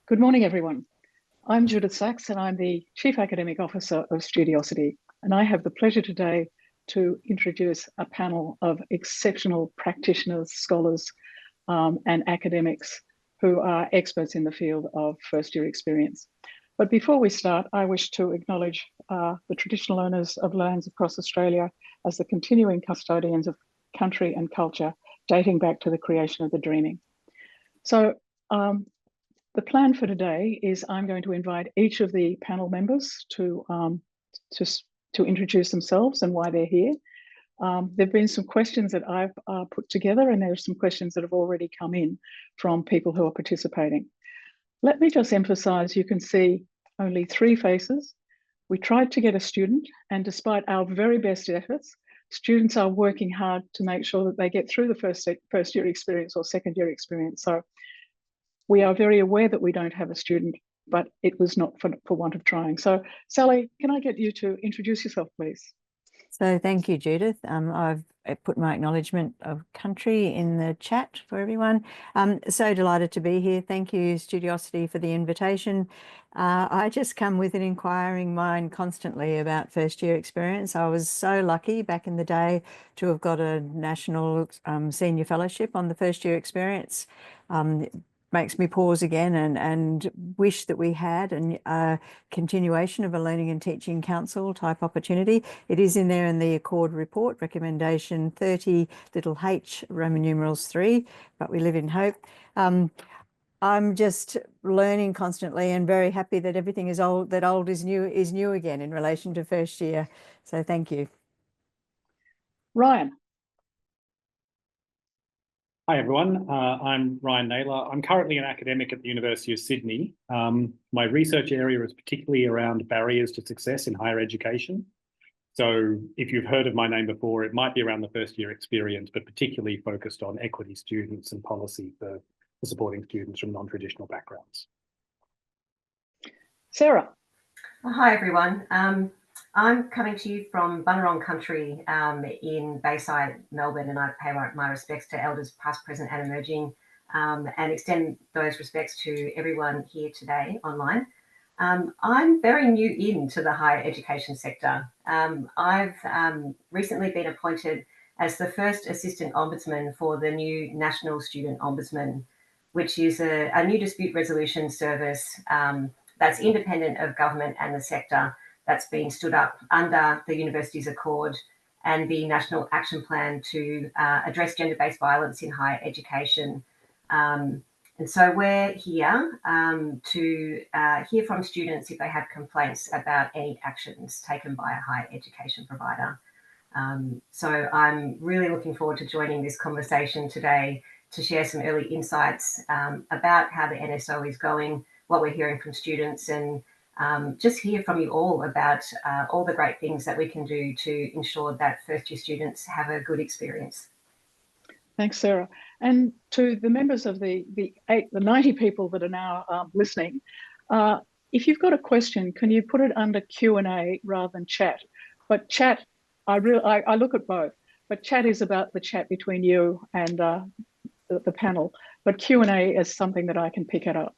Good morning, everyone. I'm Judyth Sachs, and I'm the Chief Academic Officer of Studiosity. And I have the pleasure today to introduce a panel of exceptional practitioners, scholars, and academics who are experts in the field of first-year experience. But before we start, I wish to acknowledge the traditional owners of lands across Australia as the continuing custodians of country and culture, dating back to the creation of the dreaming. So the plan for today is I'm going to invite each of the panel members to introduce themselves and why they're here. There have been some questions that I've put together, and there are some questions that have already come in from people who are participating. Let me just emphasize, you can see only 3 faces. We tried to get a student, and despite our very best efforts, students are working hard to make sure that they get through the first year experience or second year experience. So we are very aware that we don't have a student, but it was not for want of trying. So Sally, can I get you to introduce yourself, please? So thank you, Judyth. I've put my acknowledgement of country in the chat for everyone. So delighted to be here. Thank you, Studiosity, for the invitation. I just come with an inquiring mind constantly about first year experience. I was so lucky back in the day to have got a national senior fellowship on the first year experience. Makes me pause again and wish that we had a continuation of a Learning and Teaching Council type opportunity. It is in there in the Accord report, recommendation 30 little h, Roman numerals 3, but we live in hope. I'm just learning constantly and very happy that everything is old, that old is new again in relation to first year. So thank you. Ryan. Hi, everyone. I'm Ryan Naylor. I'm currently an academic at the University of Sydney. My research area is particularly around barriers to success in higher education. So if you've heard of my name before, it might be around the first year experience, but particularly focused on equity students and policy for supporting students from non-traditional backgrounds. Sarah. Hi, everyone. I'm coming to you from Bunurong country in Bayside, Melbourne, and I pay my respects to elders past, present and emerging, and extend those respects to everyone here today online. I'm very new into the higher education sector. I've recently been appointed as the first Assistant Ombudsman for the new National Student Ombudsman, which is a new dispute resolution service that's independent of government and the sector, that's been stood up under the university's Accord and the National Action Plan to address gender-based violence in higher education. And so we're here to hear from students if they have complaints about any actions taken by a higher education provider. So I'm really looking forward to joining this conversation today to share some early insights about how the NSO is going, what we're hearing from students, and just hear from you all about all the great things that we can do to ensure that first year students have a good experience. Thanks, Sarah. And to the members of the 90 people that are now listening, if you've got a question, can you put it under Q&A rather than chat? But chat, I look at both, but chat is about the chat between you and the panel, but Q&A is something that I can pick up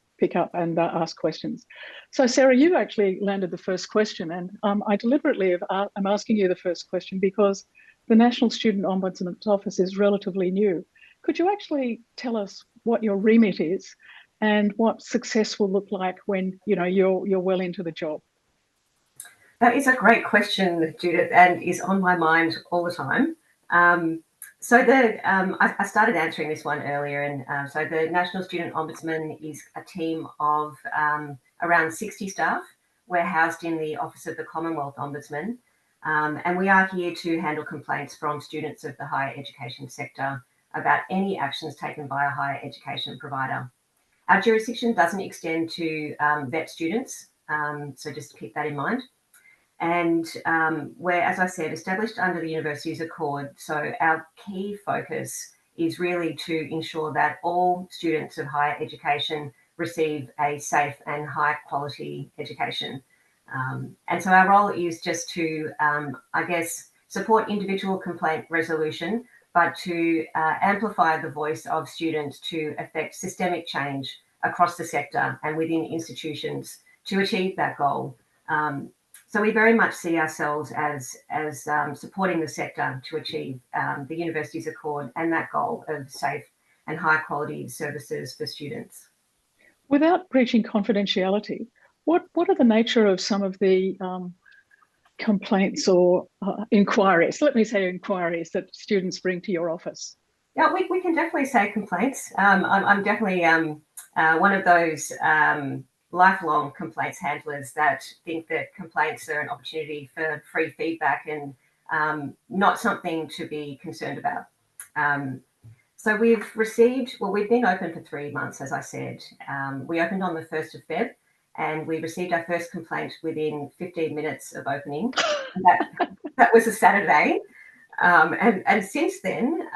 and ask questions. So Sarah, you actually landed the first question, and I deliberately I'm asking you the first question because the National Student Ombudsman's Office is relatively new. Could you actually tell us what your remit is and what success will look like when you're well into the job? That is a great question, Judyth, and is on my mind all the time. So I started answering this one earlier, and so the National Student Ombudsman is a team of around 60 staff. We're housed in the Office of the Commonwealth Ombudsman, and we are here to handle complaints from students of the higher education sector about any actions taken by a higher education provider. Our jurisdiction doesn't extend to vet students, so just keep that in mind. And we're, as I said, established under the university's Accord. So our key focus is really to ensure that all students of higher education receive a safe and high quality education. And so our role is just to, support individual complaint resolution, but to amplify the voice of students to affect systemic change across the sector and within institutions to achieve that goal. So we very much see ourselves as supporting the sector to achieve the university's accord and that goal of safe and high quality services for students. Without breaching confidentiality, what are the nature of some of the complaints or inquiries? Let me say inquiries that students bring to your office. Yeah, we can definitely say complaints. I'm definitely one of those lifelong complaints handlers that think that complaints are an opportunity for free feedback and not something to be concerned about. So we've been open for 3 months, as I said. We opened on the 1st of Feb, and we received our first complaint within 15 minutes of opening. That was a Saturday. And since then,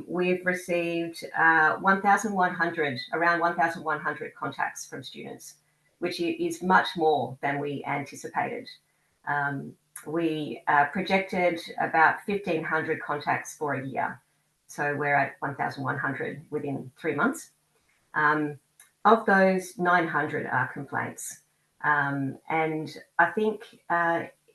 we've received around 1,100 contacts from students, which is much more than we anticipated. We projected about 1,500 contacts for a year. So we're at 1,100 within 3 months. Of those, 900 are complaints. And I think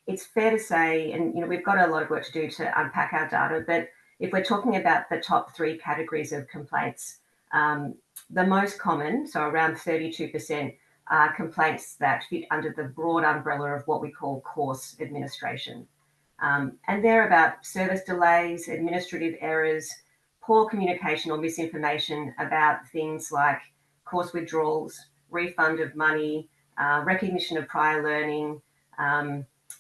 it's fair to say, and we've got a lot of work to do to unpack our data, but if we're talking about the top 3 categories of complaints, the most common, so around 32%, are complaints that fit under the broad umbrella of what we call course administration. And they're about service delays, administrative errors, poor communication or misinformation about things like course withdrawals, refund of money, recognition of prior learning,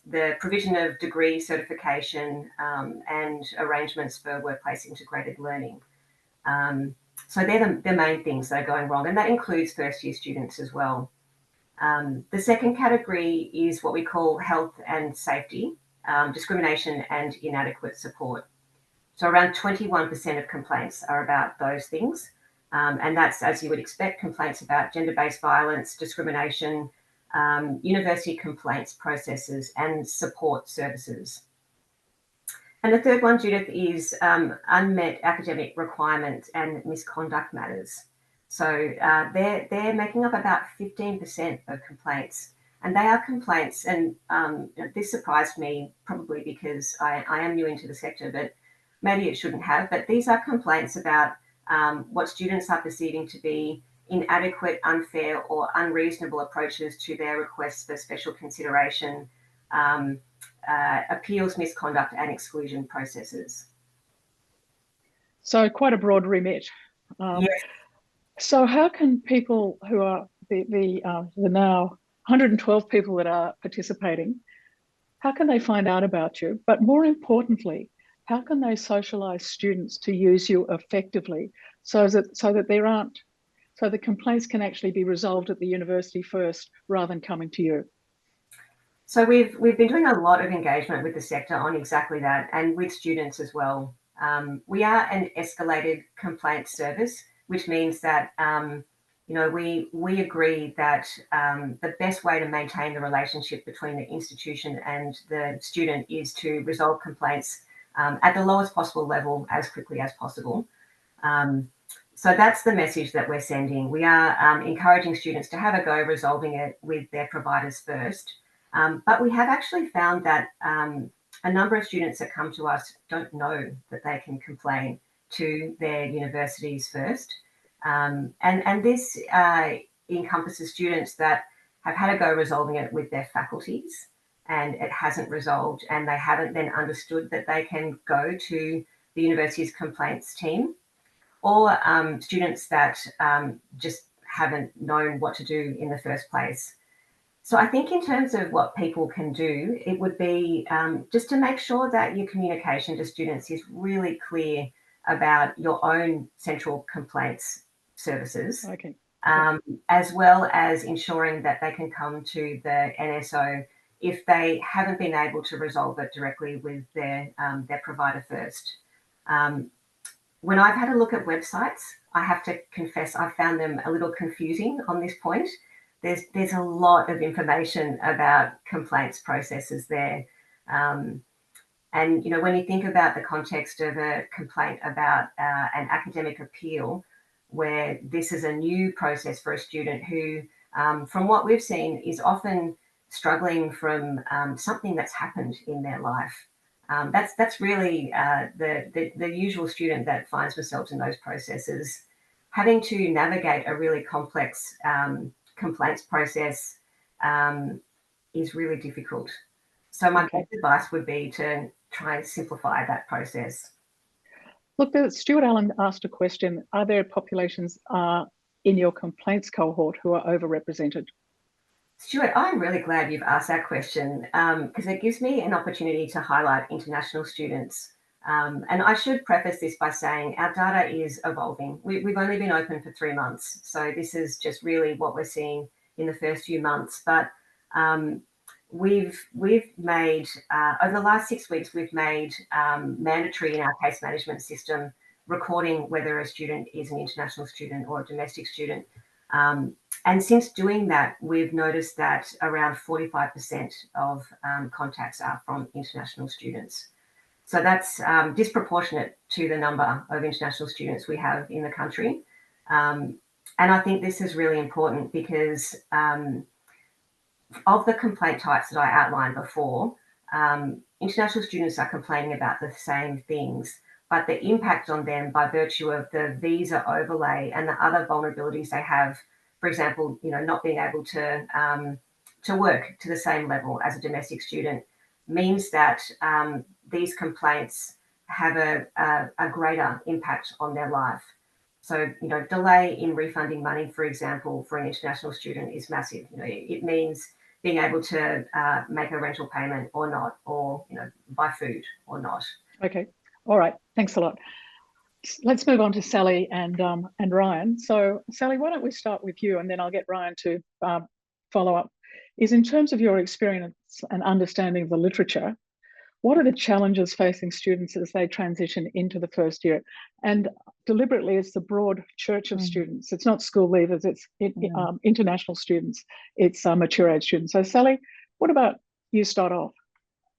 the provision of degree certification, and arrangements for workplace integrated learning. So they're the main things that are going wrong, and that includes first year students as well. The second category is what we call health and safety, discrimination and inadequate support. So around 21% of complaints are about those things. And that's, as you would expect, complaints about gender-based violence, discrimination, university complaints processes and support services. And the third one, Judyth, is unmet academic requirements and misconduct matters. So they're making up about 15% of complaints. And they are complaints, and this surprised me probably because I am new into the sector, but maybe it shouldn't have. But these are complaints about what students are perceiving to be inadequate, unfair, or unreasonable approaches to their requests for special consideration, appeals, misconduct, and exclusion processes. So quite a broad remit. Yes. So how can people who are the now 112 people that are participating, how can they find out about you? But more importantly, how can they socialise students to use you effectively so that the complaints can actually be resolved at the university first rather than coming to you? So we've been doing a lot of engagement with the sector on exactly that, and with students as well. We are an escalated complaint service, which means that we agree that the best way to maintain the relationship between the institution and the student is to resolve complaints at the lowest possible level as quickly as possible. So that's the message that we're sending. We are encouraging students to have a go resolving it with their providers first. But we have actually found that a number of students that come to us don't know that they can complain to their universities first. And this encompasses students that have had a go resolving it with their faculties and it hasn't resolved, and they haven't then understood that they can go to the university's complaints team, or students that just haven't known what to do in the first place. So I think in terms of what people can do, it would be just to make sure that your communication to students is really clear about your own central complaints services, Okay. as well as ensuring that they can come to the NSO if they haven't been able to resolve it directly with their provider first. When I've had a look at websites, I have to confess I found them a little confusing on this point. There's a lot of information about complaints processes there. And, when you think about the context of a complaint about an academic appeal, where this is a new process for a student who, from what we've seen, is often struggling from something that's happened in their life. That's really the usual student that finds themselves in those processes, having to navigate a really complex complaints process is really difficult. So my best advice would be to try and simplify that process. Look, Stuart Allen asked a question. Are there populations in your complaints cohort who are overrepresented? Stuart, I'm really glad you've asked that question because it gives me an opportunity to highlight international students. And I should preface this by saying our data is evolving. We've only been open for 3 months. So this is just really what we're seeing in the first few months. But we've made, over the last 6 weeks, we've made mandatory in our case management system recording whether a student is an international student or a domestic student. And since doing that, we've noticed that around 45% of contacts are from international students. So that's disproportionate to the number of international students we have in the country. And I think this is really important because of the complaint types that I outlined before, international students are complaining about the same things, but the impact on them by virtue of the visa overlay and the other vulnerabilities they have, for example, not being able to work to the same level as a domestic student, means that these complaints have a greater impact on their life. So, delay in refunding money, for example, for an international student is massive. It means being able to make a rental payment or not, or buy food or not. Okay, all right, thanks a lot. Let's move on to Sally and Ryan. So Sally, why don't we start with you, and then I'll get Ryan to follow up. Is in terms of your experience and understanding of the literature, what are the challenges facing students as they transition into the first year? And deliberately, it's the broad church of students. It's not school leavers, it's international students, it's mature age students. So Sally, what about you start off?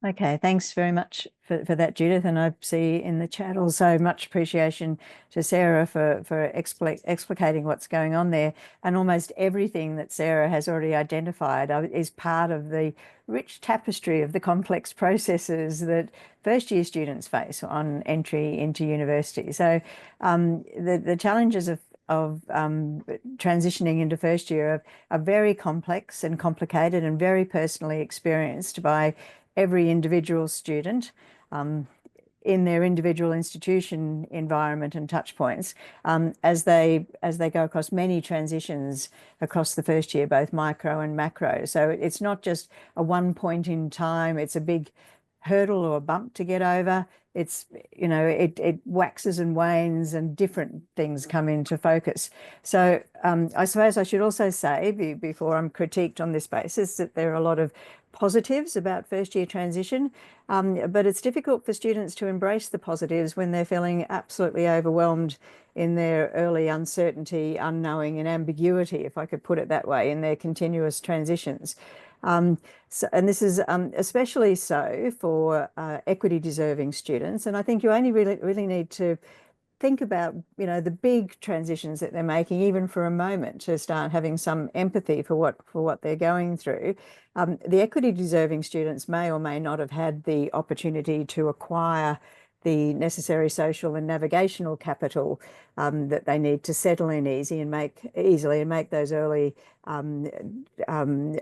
Okay, thanks very much for that, Judith. And I see in the chat also much appreciation to Sarah for explicating what's going on there. And almost everything that Sarah has already identified is part of the rich tapestry of the complex processes that first year students face on entry into university. So the challenges of transitioning into first year are very complex and complicated and very personally experienced by every individual student in their individual institution environment and touch points as they go across many transitions across the first year, both micro and macro. So it's not just a one point in time, it's a big hurdle or a bump to get over. It's, it waxes and wanes and different things come into focus. So I suppose I should also say before I'm critiqued on this basis that there are a lot of positives about first year transition, but it's difficult for students to embrace the positives when they're feeling absolutely overwhelmed in their early uncertainty, unknowing and ambiguity, if I could put it that way, in their continuous transitions. And this is especially so for equity deserving students. And I think you only really need to think about, the big transitions that they're making, even for a moment, to start having some empathy for what they're going through. The equity deserving students may or may not have had the opportunity to acquire the necessary social and navigational capital that they need to settle in easily and make those early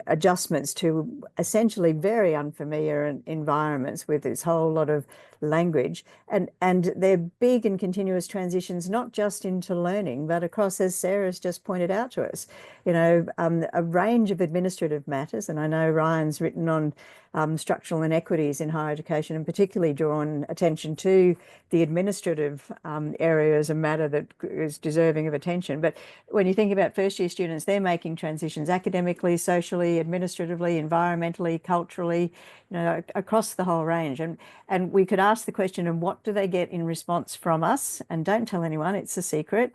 adjustments to essentially very unfamiliar environments with this whole lot of language, and they're big and continuous transitions, not just into learning, but across, as Sarah's just pointed out to us, a range of administrative matters. And I know Ryan's written on structural inequities in higher education, and particularly drawn attention to the administrative area as a matter that is deserving of attention. But when you think about first year students, they're making transitions academically, socially, administratively, environmentally, culturally, across the whole range. And we could ask the question, and what do they get in response from us? And don't tell anyone, it's a secret.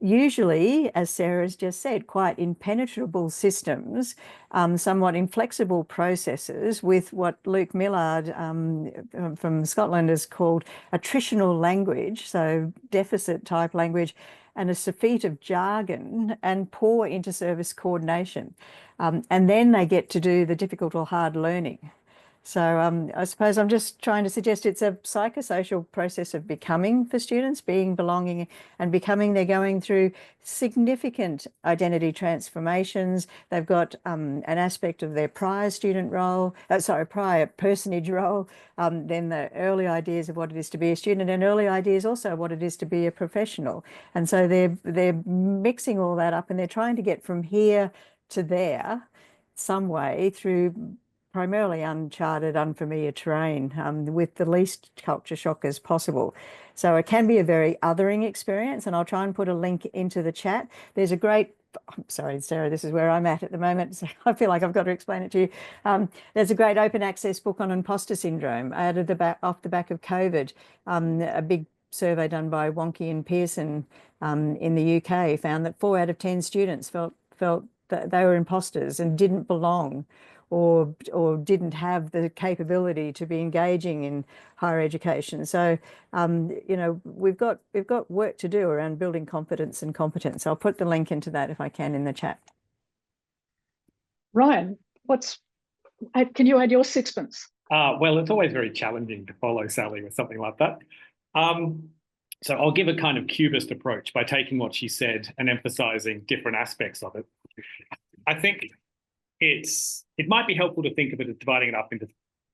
Usually, as Sarah's just said, quite impenetrable systems, somewhat inflexible processes with what Luke Millard from Scotland has called attritional language, so deficit type language, and a feat of jargon and poor inter-service coordination. And then they get to do the difficult or hard learning. So I suppose I'm just trying to suggest it's a psychosocial process of becoming for students, being, belonging and becoming. They're going through significant identity transformations. They've got an aspect of their prior student role, prior personage role, then the early ideas of what it is to be a student and early ideas also what it is to be a professional. And so they're mixing all that up and they're trying to get from here to there some way through primarily uncharted, unfamiliar terrain with the least culture shock as possible. So it can be a very othering experience, and I'll try and put a link into the chat. There's a great, I'm sorry, Sarah, this is where I'm at the moment, so I feel like I've got to explain it to you. There's a great open access book on imposter syndrome added off the back of COVID, a big survey done by Wonky and Pearson in the UK found that 4 out of 10 students felt that they were imposters and didn't belong, or didn't have the capability to be engaging in higher education. So, you know, we've got work to do around building confidence and competence. I'll put the link into that if I can in the chat. Ryan, can you add your sixpence? Well, it's always very challenging to follow Sally with something like that. So I'll give a kind of cubist approach by taking what she said and emphasizing different aspects of it. I think it might be helpful to think of it as dividing it up into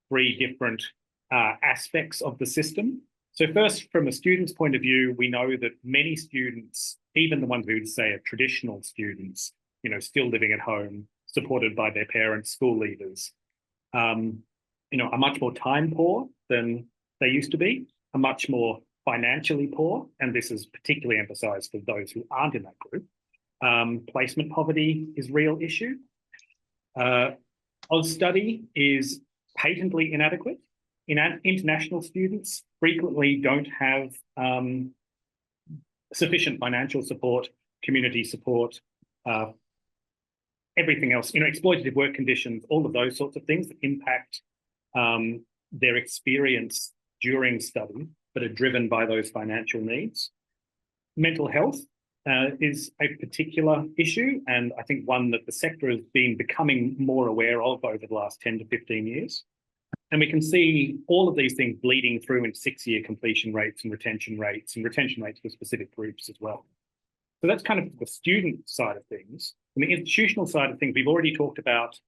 3 different aspects of the system. So first, from a student's point of view, we know that many students, even the ones we would say are traditional students, you know, still living at home, supported by their parents, school leaders, you know, are much more time poor than they used to be, are much more financially poor, and this is particularly emphasised for those who aren't in that group. Placement poverty is a real issue. Study is patently inadequate. International students frequently don't have sufficient financial support, community support, everything else, you know, exploitative work conditions, all of those sorts of things that impact their experience during study, but are driven by those financial needs. Mental health is a particular issue, and I think one that the sector has been becoming more aware of over the last 10 to 15 years. And we can see all of these things bleeding through in 6-year completion rates and retention rates for specific groups as well. So that's kind of the student side of things. On the institutional side of things, we've already talked about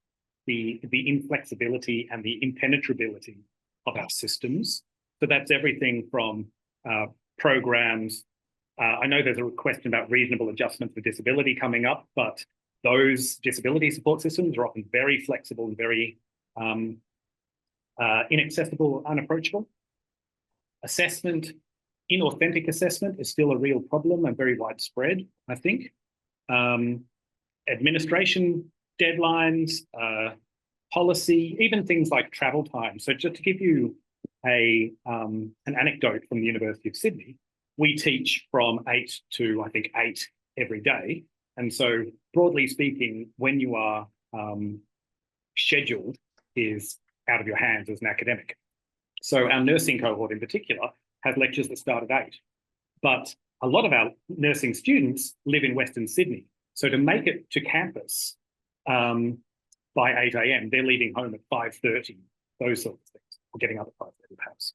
the inflexibility and the impenetrability of our systems. So that's everything from programs. I know there's a question about reasonable adjustment for disability coming up, but those disability support systems are often very flexible and very inaccessible, unapproachable. Assessment, inauthentic assessment is still a real problem and very widespread, I think. Administration deadlines, policy, even things like travel time. So just to give you an anecdote from the University of Sydney, we teach from 8 to, I think, 8 every day. And so broadly speaking, when you are scheduled is out of your hands as an academic. So our nursing cohort in particular has lectures that start at 8. But a lot of our nursing students live in Western Sydney. So to make it to campus by 8 a.m, they're leaving home at 5:30, those sorts of things, or getting up at 5:30 perhaps.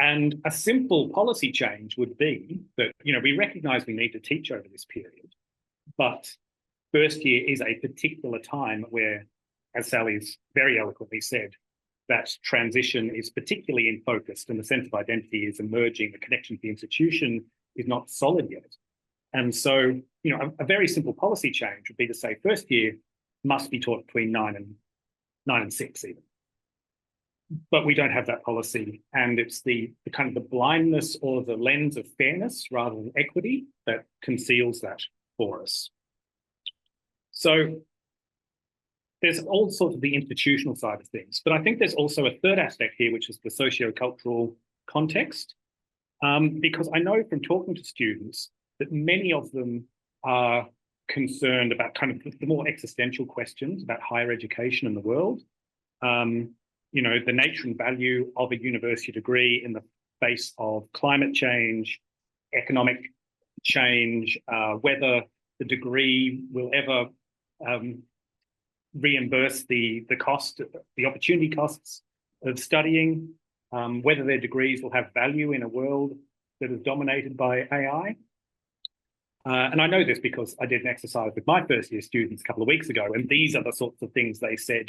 And a simple policy change would be that, you know, we recognise we need to teach over this period, but first year is a particular time where, as Sally's very eloquently said, that transition is particularly in focus and the sense of identity is emerging, the connection to the institution is not solid yet. And so, you know, a very simple policy change would be to say first year must be taught between 9 and 6 even. But we don't have that policy, and it's the kind of the blindness or the lens of fairness rather than equity that conceals that for us. So there's all sorts of the institutional side of things, but I think there's also a third aspect here, which is the socio-cultural context, because I know from talking to students that many of them are concerned about kind of the more existential questions about higher education in the world. You know, the nature and value of a university degree in the face of climate change, economic change, whether the degree will ever reimburse the cost, the opportunity costs of studying, whether their degrees will have value in a world that is dominated by AI. And I know this because I did an exercise with my first year students a couple of weeks ago, and these are the sorts of things they said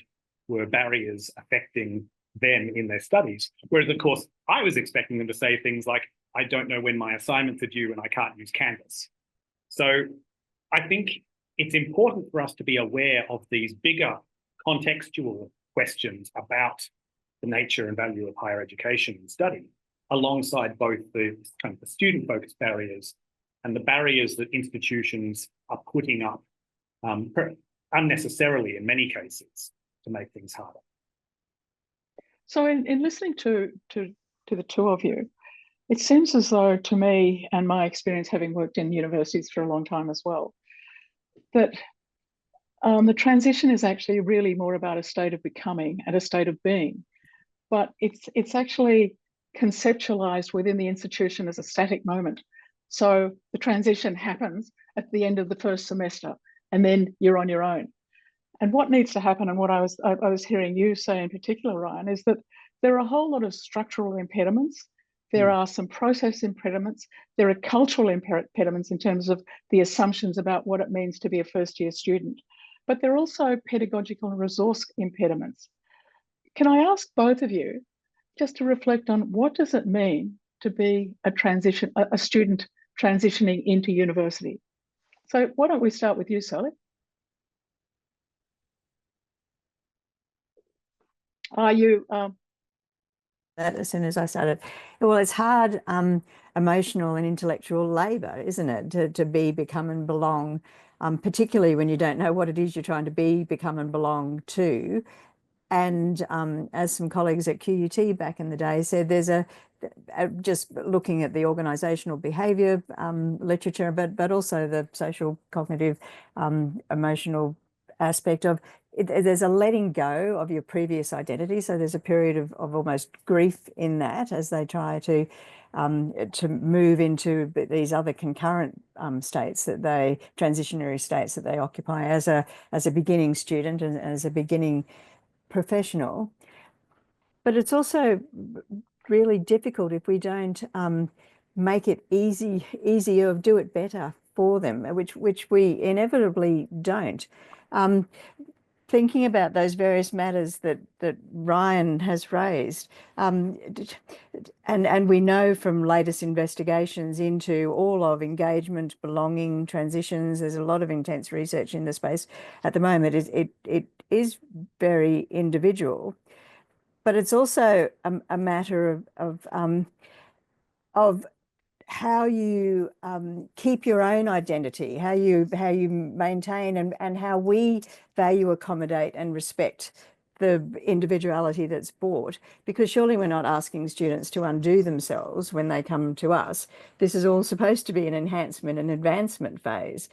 were barriers affecting them in their studies. Whereas, of course, I was expecting them to say things like, I don't know when my assignments are due and I can't use Canvas. So I think it's important for us to be aware of these bigger contextual questions about the nature and value of higher education and study, alongside both the kind of the student-focused barriers and the barriers that institutions are putting up unnecessarily in many cases to make things harder. So in listening to the two of you, it seems as though, to me, and my experience having worked in universities for a long time as well, that the transition is actually really more about a state of becoming and a state of being, but it's actually conceptualized within the institution as a static moment. So the transition happens at the end of the first semester, and then you're on your own. And what needs to happen, and what I was hearing you say in particular, Ryan, is that there are a whole lot of structural impediments. There are some process impediments. There are cultural impediments in terms of the assumptions about what it means to be a first-year student. But there are also pedagogical and resource impediments. Can I ask both of you just to reflect on what does it mean to be a student transitioning into university? So why don't we start with you, Sally? Are you that as soon as I started? Well, it's hard emotional and intellectual labor, isn't it, to be, become and belong, particularly when you don't know what it is you're trying to be, become and belong to. And as some colleagues at QUT back in the day said, there's just looking at the organisational behaviour literature, but also the social cognitive emotional aspect of it, there's a letting go of your previous identity. So there's a period of almost grief in that as they try to move into these other concurrent states that transitionary states that they occupy as a beginning student and as a beginning professional. But it's also really difficult if we don't make it easier, do it better for them, which we inevitably don't. Thinking about those various matters that Ryan has raised, and we know from latest investigations into all of engagement, belonging, transitions, there's a lot of intense research in the space at the moment. It is very individual, but it's also a matter of how you keep your own identity, how you maintain and how we value, accommodate and respect the individuality that's brought, because surely we're not asking students to undo themselves when they come to us. This is all supposed to be an enhancement and advancement phase.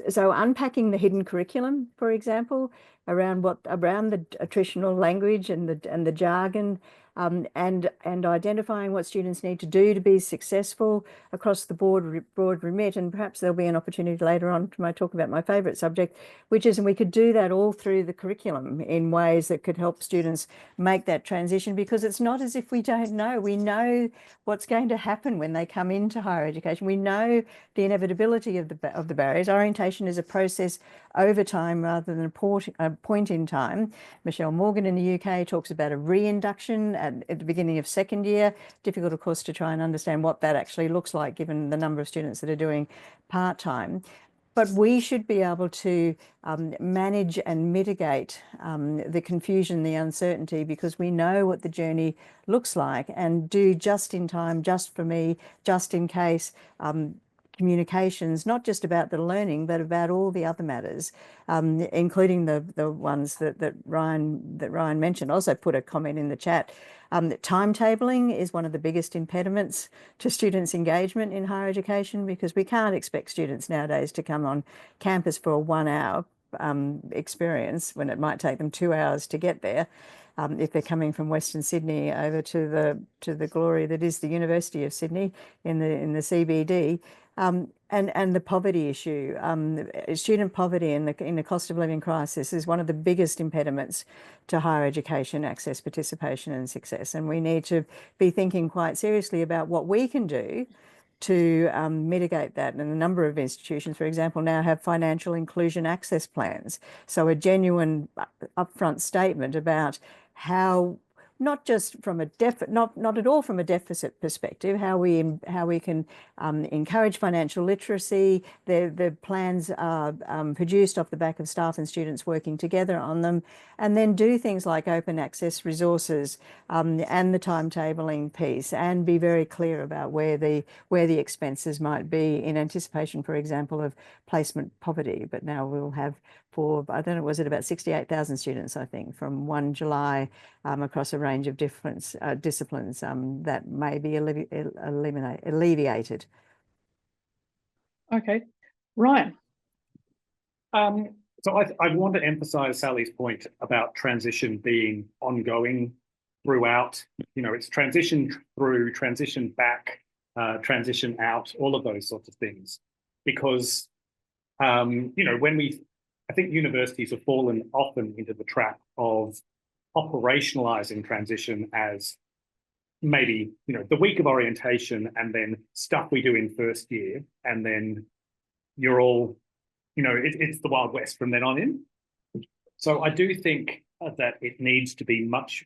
So unpacking the hidden curriculum, for example, around the attritional language and the jargon, and identifying what students need to do to be successful across the broad remit. And perhaps there'll be an opportunity later on to talk about my favourite subject, which is, and we could do that all through the curriculum in ways that could help students make that transition, because it's not as if we don't know. We know what's going to happen when they come into higher education. We know the inevitability of the barriers. Orientation is a process over time rather than a point in time. Michelle Morgan in the UK talks about a reinduction at the beginning of second year. Difficult, of course, to try and understand what that actually looks like given the number of students that are doing part-time. But we should be able to manage and mitigate the confusion, the uncertainty, because we know what the journey looks like, and do just in time, just for me, just in case communications, not just about the learning, but about all the other matters, including the ones that Ryan mentioned. Also put a comment in the chat. Timetabling is one of the biggest impediments to students' engagement in higher education, because we can't expect students nowadays to come on campus for a 1 hour experience when it might take them 2 hours to get there. If they're coming from Western Sydney over to the glory that is the University of Sydney in the CBD. And the poverty issue, student poverty in the cost of living crisis is one of the biggest impediments to higher education access, participation and success. And we need to be thinking quite seriously about what we can do to mitigate that. And a number of institutions, for example, now have financial inclusion access plans. So a genuine upfront statement about how, not just from a not at all from a deficit perspective, how we can encourage financial literacy. The plans are produced off the back of staff and students working together on them, and then do things like open access resources and the timetabling piece, and be very clear about where the expenses might be in anticipation, for example, of placement poverty. But now we'll have, for, I don't know, was it about 68,000 students, I think, from 1 July across a range of different disciplines that may be alleviated. Okay, Ryan. So I want to emphasize Sally's point about transition being ongoing throughout. You know, it's transition through, transition back, transition out, all of those sorts of things. Because, you know, I think universities have fallen often into the trap of operationalizing transition as maybe, you know, the week of orientation and then stuff we do in first year, and then you're all, you know, it's the Wild West from then on in. So I do think that it needs to be much,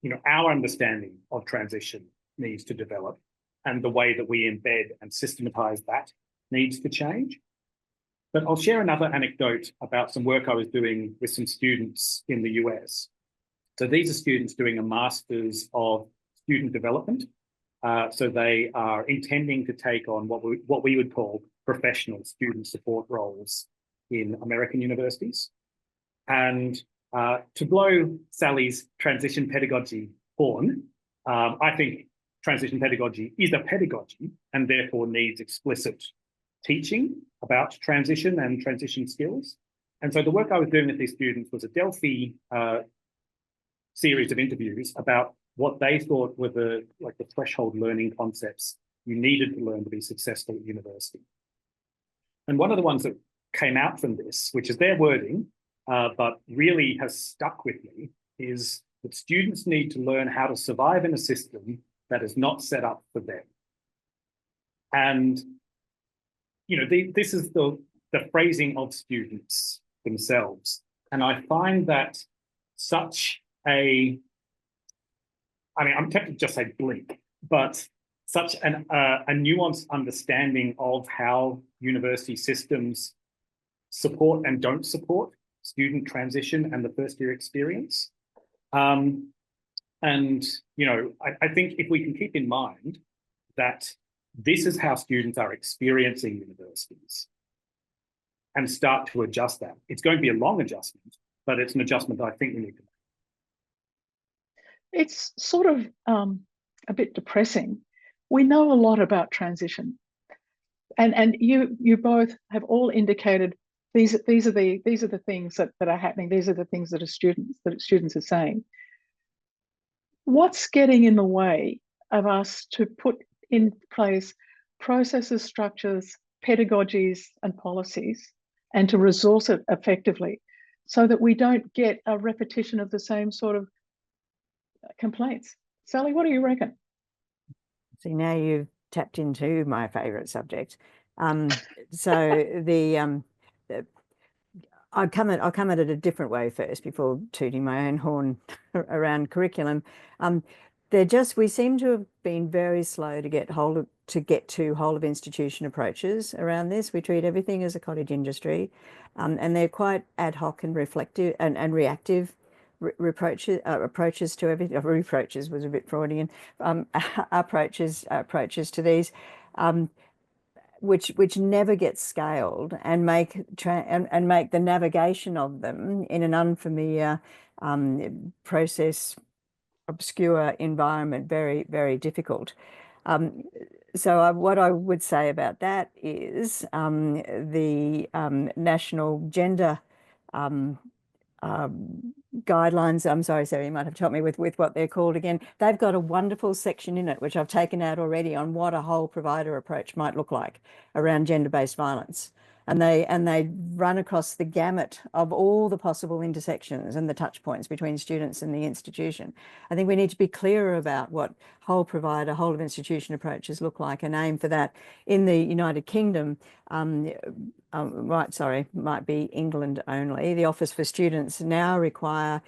you know, our understanding of transition needs to develop, and the way that we embed and systematize that needs to change. But I'll share another anecdote about some work I was doing with some students in the US. So these are students doing a Master's of Student Development. So they are intending to take on what we would call professional student support roles in American universities. And to blow Sally's transition pedagogy horn, I think transition pedagogy is a pedagogy and therefore needs explicit teaching about transition and transition skills. And so the work I was doing with these students was a Delphi series of interviews about what they thought were the threshold learning concepts you needed to learn to be successful at university. And one of the ones that came out from this, which is their wording, but really has stuck with me, is that students need to learn how to survive in a system that is not set up for them. And, you know, this is the phrasing of students themselves. And I find that such a, I mean, I'm tempted to just say bleak, but such a nuanced understanding of how university systems support and don't support student transition and the first year experience. And, you know, I think if we can keep in mind that this is how students are experiencing universities and start to adjust that. It's going to be a long adjustment, but it's an adjustment that I think we need to make. It's sort of a bit depressing. We know a lot about transition, and you both have all indicated these are the things that are happening. These are the things that students are saying. What's getting in the way of us to put in place processes, structures, pedagogies, and policies, and to resource it effectively, so that we don't get a repetition of the same sort of complaints? Sally, what do you reckon? See, now you've tapped into my favourite subject. So I'll come at it a different way first before tooting my own horn around curriculum. We seem to have been very slow to get to whole of institution approaches around this. We treat everything as a cottage industry, and they're quite ad hoc and reflective and reactive approaches to everything. Reproaches was a bit Freudian. Approaches to these, which never get scaled and make the navigation of them in an unfamiliar process, obscure environment very, very difficult. So what I would say about that is the national gender guidelines. I'm sorry, Sarah, you might have to help me with what they're called again. They've got a wonderful section in it, which I've taken out already, on what a whole provider approach might look like around gender-based violence. And they run across the gamut of all the possible intersections and the touch points between students and the institution. I think we need to be clearer about what whole provider, whole of institution approaches look like, and aim for that. In the United Kingdom, might be England only, the Office for Students now require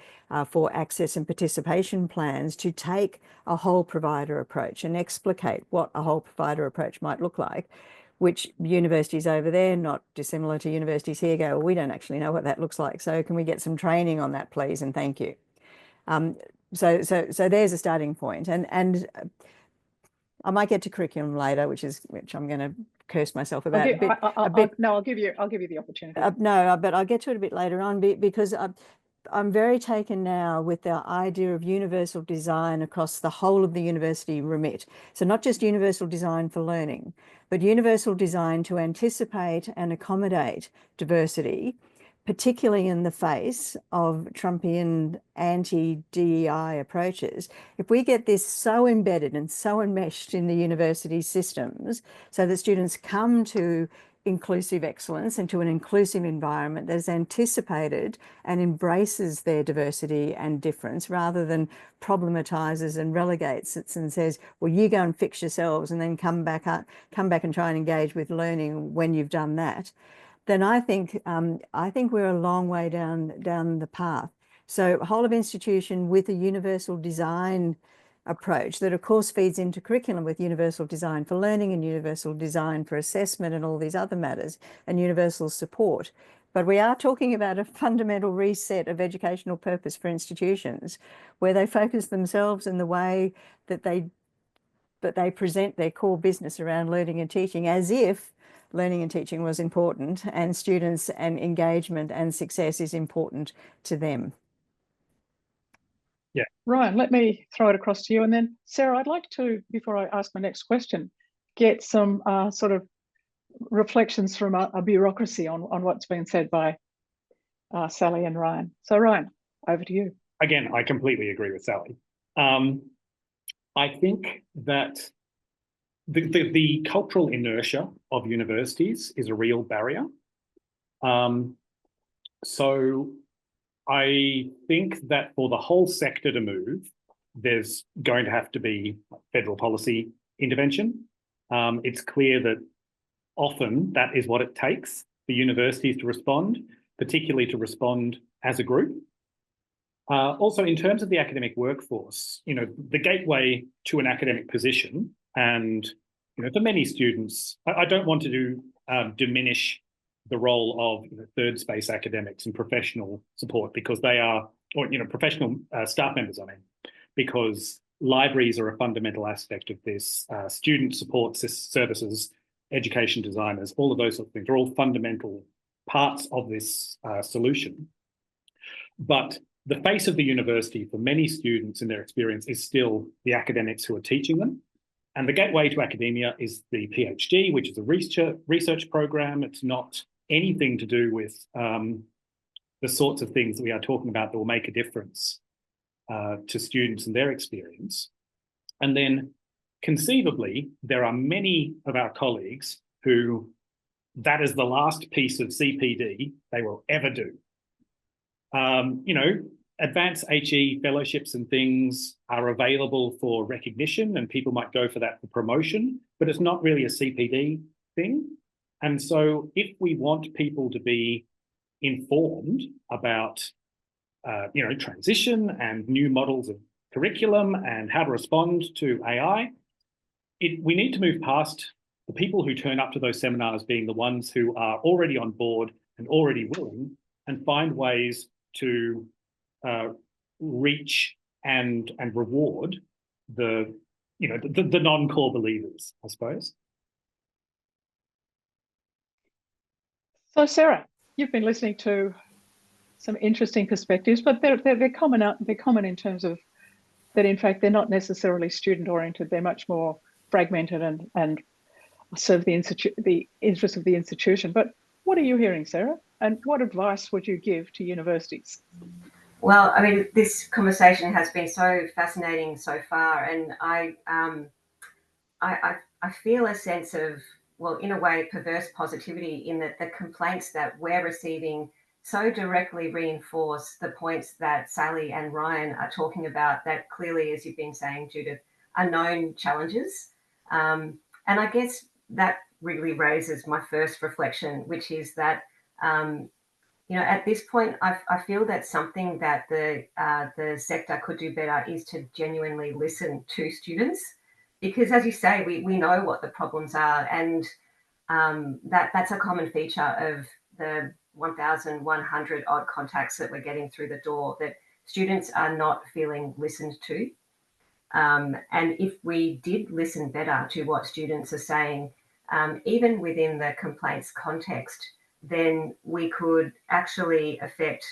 for access and participation plans to take a whole provider approach and explicate what a whole provider approach might look like, which universities over there, not dissimilar to universities here, go, well, we don't actually know what that looks like. So can we get some training on that, please? And thank you. So there's a starting point. And I might get to curriculum later, which I'm going to curse myself about. I'll give you the opportunity. No, but I'll get to it a bit later on, because I'm very taken now with the idea of universal design across the whole of the university remit. So not just universal design for learning, but universal design to anticipate and accommodate diversity, particularly in the face of Trumpian anti-DEI approaches. If we get this so embedded and so enmeshed in the university systems so that students come to inclusive excellence and to an inclusive environment that is anticipated and embraces their diversity and difference, rather than problematizes and relegates it and says, well, you go and fix yourselves and then come back and try and engage with learning when you've done that, then I think we're a long way down the path. So whole of institution with a universal design approach that of course feeds into curriculum, with universal design for learning and universal design for assessment and all these other matters, and universal support. But we are talking about a fundamental reset of educational purpose for institutions, where they focus themselves in the way that they present their core business around learning and teaching, as if learning and teaching was important and students and engagement and success is important to them. Yeah. Ryan, let me throw it across to you. And then Sarah, I'd like to, before I ask my next question, get some sort of reflections from a bureaucracy on what's been said by Sally and Ryan. So Ryan, over to you. Again, I completely agree with Sally. I think that the cultural inertia of universities is a real barrier. So I think that for the whole sector to move, there's going to have to be federal policy intervention. It's clear that often that is what it takes for universities to respond, particularly to respond as a group. Also, in terms of the academic workforce, the gateway to an academic position, and for many students, I don't want to diminish the role of third space academics and professional support, because they are, or professional staff members, because libraries are a fundamental aspect of this. Student support services, education designers, all of those sorts of things are all fundamental parts of this solution. But the face of the university for many students in their experience is still the academics who are teaching them. And the gateway to academia is the PhD, which is a research program. It's not anything to do with the sorts of things that we are talking about that will make a difference to students and their experience. And then conceivably, there are many of our colleagues who that is the last piece of CPD they will ever do. Advanced HE fellowships and things are available for recognition, and people might go for that for promotion, but it's not really a CPD thing. And so if we want people to be informed about, transition and new models of curriculum and how to respond to AI, we need to move past the people who turn up to those seminars being the ones who are already on board and already willing, and find ways to reach and reward the non-core believers, I suppose. So Sarah, you've been listening to some interesting perspectives, but they're common in terms of that. In fact, they're not necessarily student oriented. They're much more fragmented and serve the interest of the institution. But what are you hearing, Sarah? And what advice would you give to universities? Well, I mean, this conversation has been so fascinating so far, and I feel a sense of, well, in a way, perverse positivity in that the complaints that we're receiving so directly reinforce the points that Sally and Ryan are talking about that clearly, as you've been saying, Judyth, are known challenges. And I guess that really raises my first reflection, which is that, at this point, I feel that something that the sector could do better is to genuinely listen to students, because, as you say, we know what the problems are, and that's a common feature of the 1,100 odd contacts that we're getting through the door, that students are not feeling listened to. And if we did listen better to what students are saying, even within the complaints context, then we could actually affect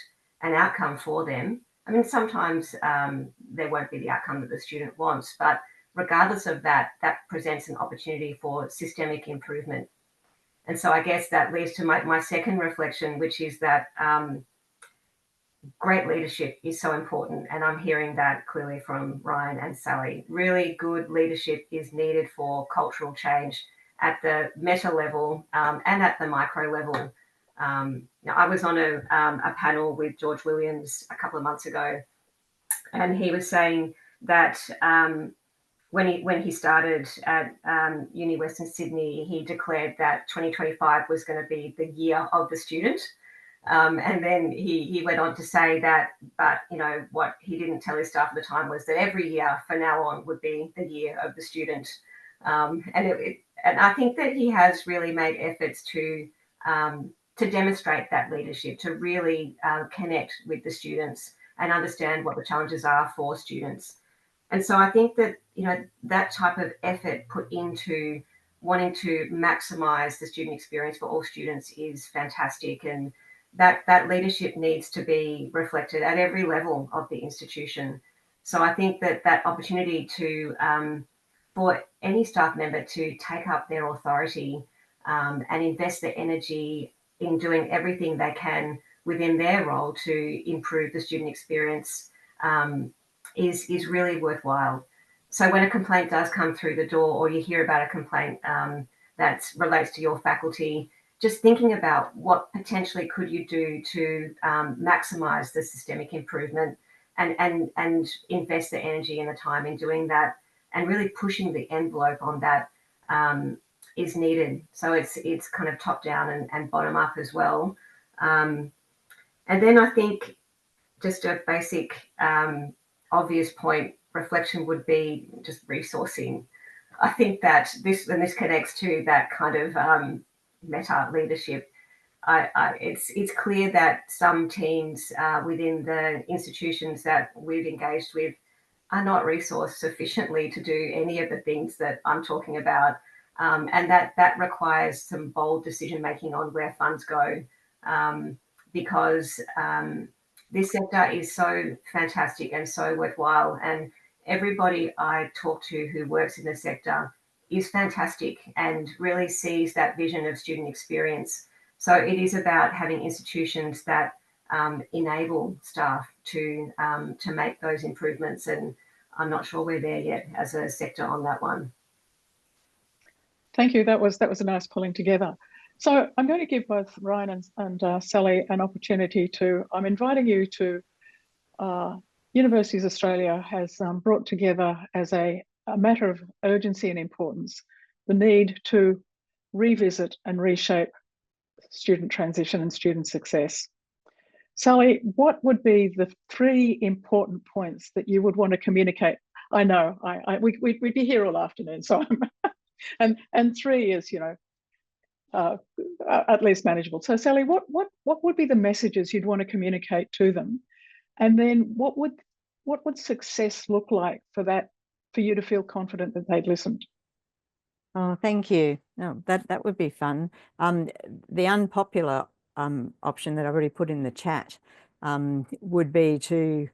an outcome for them. I mean, sometimes there won't be the outcome that the student wants, but regardless of that, that presents an opportunity for systemic improvement. And so I guess that leads to my second reflection, which is that great leadership is so important. And I'm hearing that clearly from Ryan and Sally. Really good leadership is needed for cultural change at the meta level and at the micro level. I was on a panel with George Williams a couple of months ago, and he was saying that when he started at Uni Western Sydney, he declared that 2025 was going to be the year of the student. And then he went on to say that, but what he didn't tell his staff at the time was that every year from now on would be the year of the student. And I think that he has really made efforts to demonstrate that leadership, to really connect with the students and understand what the challenges are for students. And so I think that that type of effort put into wanting to maximise the student experience for all students is fantastic, and that leadership needs to be reflected at every level of the institution. So I think that opportunity to for any staff member to take up their authority and invest their energy in doing everything they can within their role to improve the student experience is really worthwhile. So when a complaint does come through the door, or you hear about a complaint that relates to your faculty, just thinking about what potentially could you do to maximise the systemic improvement and invest the energy and the time in doing that, and really pushing the envelope on that is needed. So it's kind of top down and bottom up as well. And then I think just a basic obvious point reflection would be just resourcing. I think that this connects to that kind of meta leadership. It's clear that some teams within the institutions that we've engaged with are not resourced sufficiently to do any of the things that I'm talking about, and that requires some bold decision making on where funds go, because this sector is so fantastic and so worthwhile, and everybody I talk to who works in the sector is fantastic and really sees that vision of student experience. So it is about having institutions that enable staff to make those improvements, and I'm not sure we're there yet as a sector on that one. Thank you. That was a nice pulling together. So I'm going to give both Ryan and Sally an opportunity to. I'm inviting you to. Universities Australia has brought together as a matter of urgency and importance the need to revisit and reshape student transition and student success. Sally, what would be the 3 important points that you would want to communicate? I know we'd be here all afternoon, so and 3 is at least manageable. So Sally, what would be the messages you'd want to communicate to them, and then what would success look like for you to feel confident that they'd listened? Oh, thank you. No, that would be fun. The unpopular option that I've already put in the chat would be to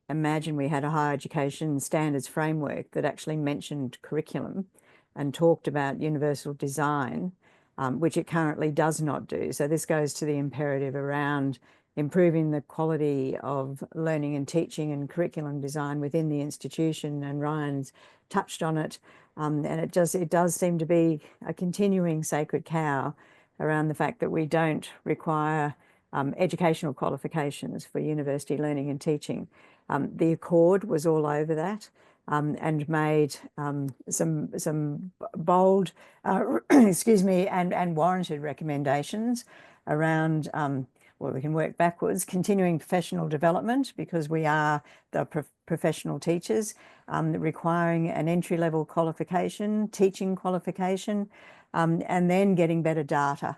imagine we had a higher education standards framework that actually mentioned curriculum and talked about universal design, which it currently does not do. So this goes to the imperative around improving the quality of learning and teaching and curriculum design within the institution, and Ryan's touched on it. And it does seem to be a continuing sacred cow around the fact that we don't require educational qualifications for university learning and teaching. The Accord was all over that and made some bold, excuse me, and warranted recommendations around, well, we can work backwards, continuing professional development, because we are the professional teachers, requiring an entry-level qualification, teaching qualification, and then getting better data.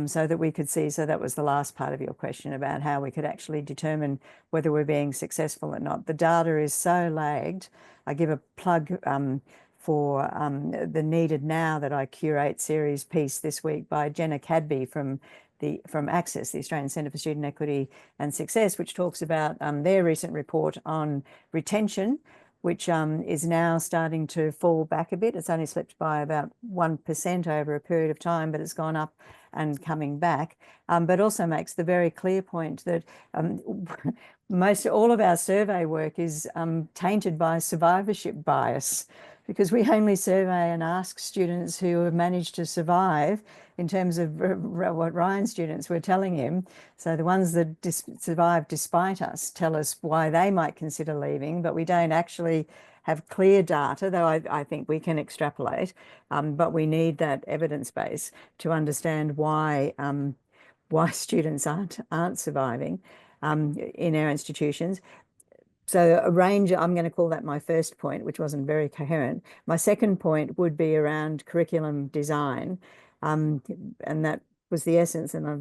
So that we could see, so that was the last part of your question about how we could actually determine whether we're being successful or not. The data is so lagged. I give a plug for the Needed Now that I curate series piece this week by Jenna Cadby from Access, the Australian Centre for Student Equity and Success, which talks about their recent report on retention, which is now starting to fall back a bit. It's only slipped by about 1% over a period of time, but it's gone up and coming back, but also makes the very clear point that all of our survey work is tainted by survivorship bias, because we only survey and ask students who have managed to survive in terms of what Ryan's students were telling him. So the ones that survive despite us tell us why they might consider leaving, but we don't actually have clear data, though I think we can extrapolate, but we need that evidence base to understand why students aren't surviving in our institutions. So a range, I'm going to call that my first point, which wasn't very coherent. My second point would be around curriculum design, and that was the essence, and I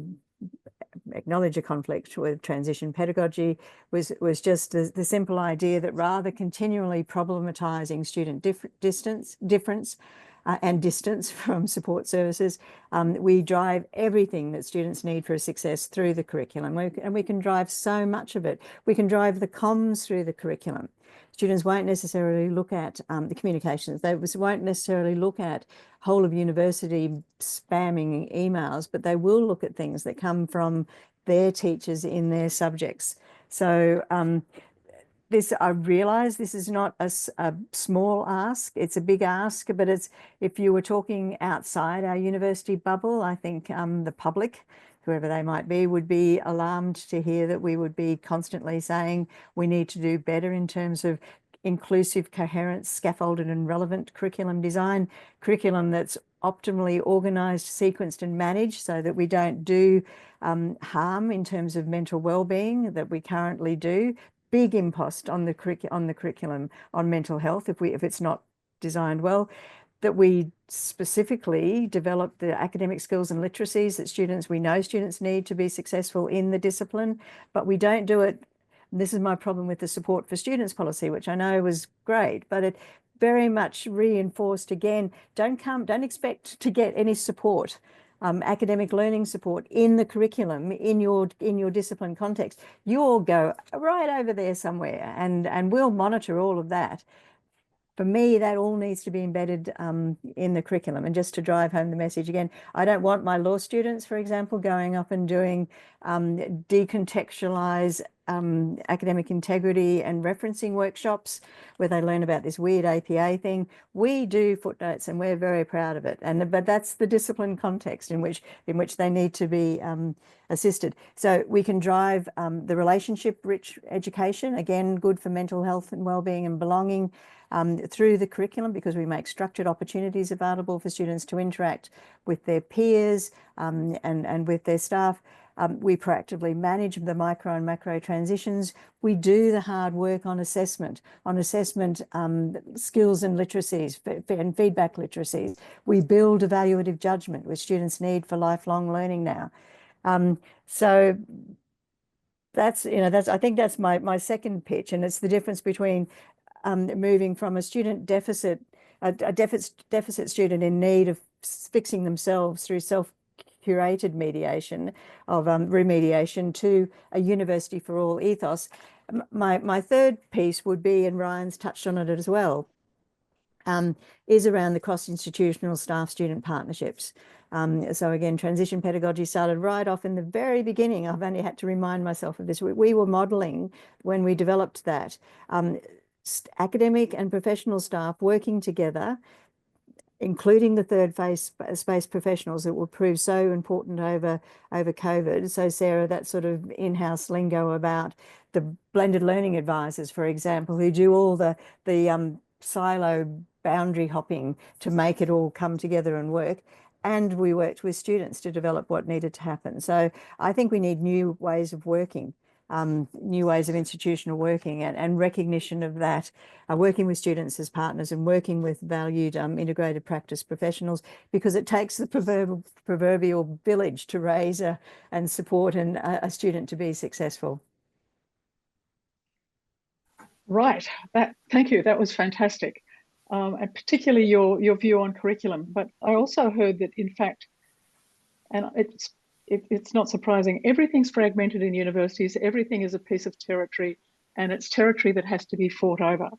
acknowledge a conflict with transition pedagogy, was just the simple idea that rather continually problematizing student difference and distance from support services, we drive everything that students need for a success through the curriculum, and we can drive so much of it. We can drive the comms through the curriculum. Students won't necessarily look at the communications. They won't necessarily look at whole of university spamming emails, but they will look at things that come from their teachers in their subjects. So I realize this is not a small ask, it's a big ask, but if you were talking outside our university bubble, I think the public, whoever they might be, would be alarmed to hear that we would be constantly saying we need to do better in terms of inclusive, coherent, scaffolded and relevant curriculum design, curriculum that's optimally organised, sequenced and managed so that we don't do harm in terms of mental well-being that we currently do. Big impost on the curriculum on mental health if it's not designed well, that we specifically develop the academic skills and literacies that we know students need to be successful in the discipline, but we don't do it. This is my problem with the support for students policy, which I know was great, but it very much reinforced again, don't expect to get any support, academic learning support in the curriculum, in your discipline context. You all go right over there somewhere and we'll monitor all of that. For me, that all needs to be embedded in the curriculum. And just to drive home the message again, I don't want my law students, for example, going up and doing decontextualize academic integrity and referencing workshops where they learn about this weird APA thing. We do footnotes and we're very proud of it. But that's the discipline context in which they need to be assisted. So we can drive the relationship-rich education, again, good for mental health and well-being and belonging, through the curriculum, because we make structured opportunities available for students to interact with their peers and with their staff. We proactively manage the micro and macro transitions. We do the hard work on assessment skills and literacies and feedback literacies. We build evaluative judgment, which students need for lifelong learning now. So I think that's my second pitch, and it's the difference between moving from a student deficit, a deficit student in need of fixing themselves through self-curated mediation of remediation to a university for all ethos. My third piece would be, and Ryan's touched on it as well, is around the cross-institutional staff-student partnerships. So again, transition pedagogy started right off in the very beginning. I've only had to remind myself of this. We were modelling when we developed that. Academic and professional staff working together, including the third phase space professionals that will prove so important over COVID. So Sarah, that sort of in-house lingo about the blended learning advisors, for example, who do all the silo boundary hopping to make it all come together and work. And we worked with students to develop what needed to happen. So I think we need new ways of working. New ways of institutional working and recognition of that, working with students as partners and working with valued integrated practice professionals, because it takes the proverbial village to raise and support a student to be successful. Right. Thank you. That was fantastic. And particularly your view on curriculum. But I also heard that, in fact, and it's not surprising, everything's fragmented in universities, everything is a piece of territory, and it's territory that has to be fought over.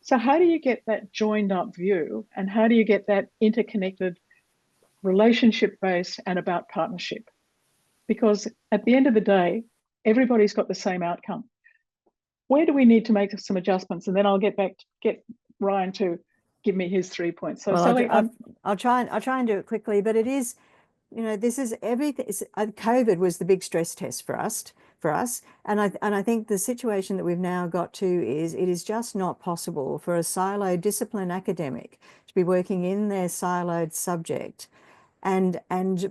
So how do you get that joined up view, and how do you get that interconnected, relationship-based and about partnership? Because at the end of the day, everybody's got the same outcome. Where do we need to make some adjustments? And then I'll get Ryan to give me his 3 points. So well, Sally, I'll try and do it quickly, but it is, you know, this is everything. COVID was the big stress test for us, and I think the situation that we've now got to is it is just not possible for a siloed discipline academic to be working in their siloed subject and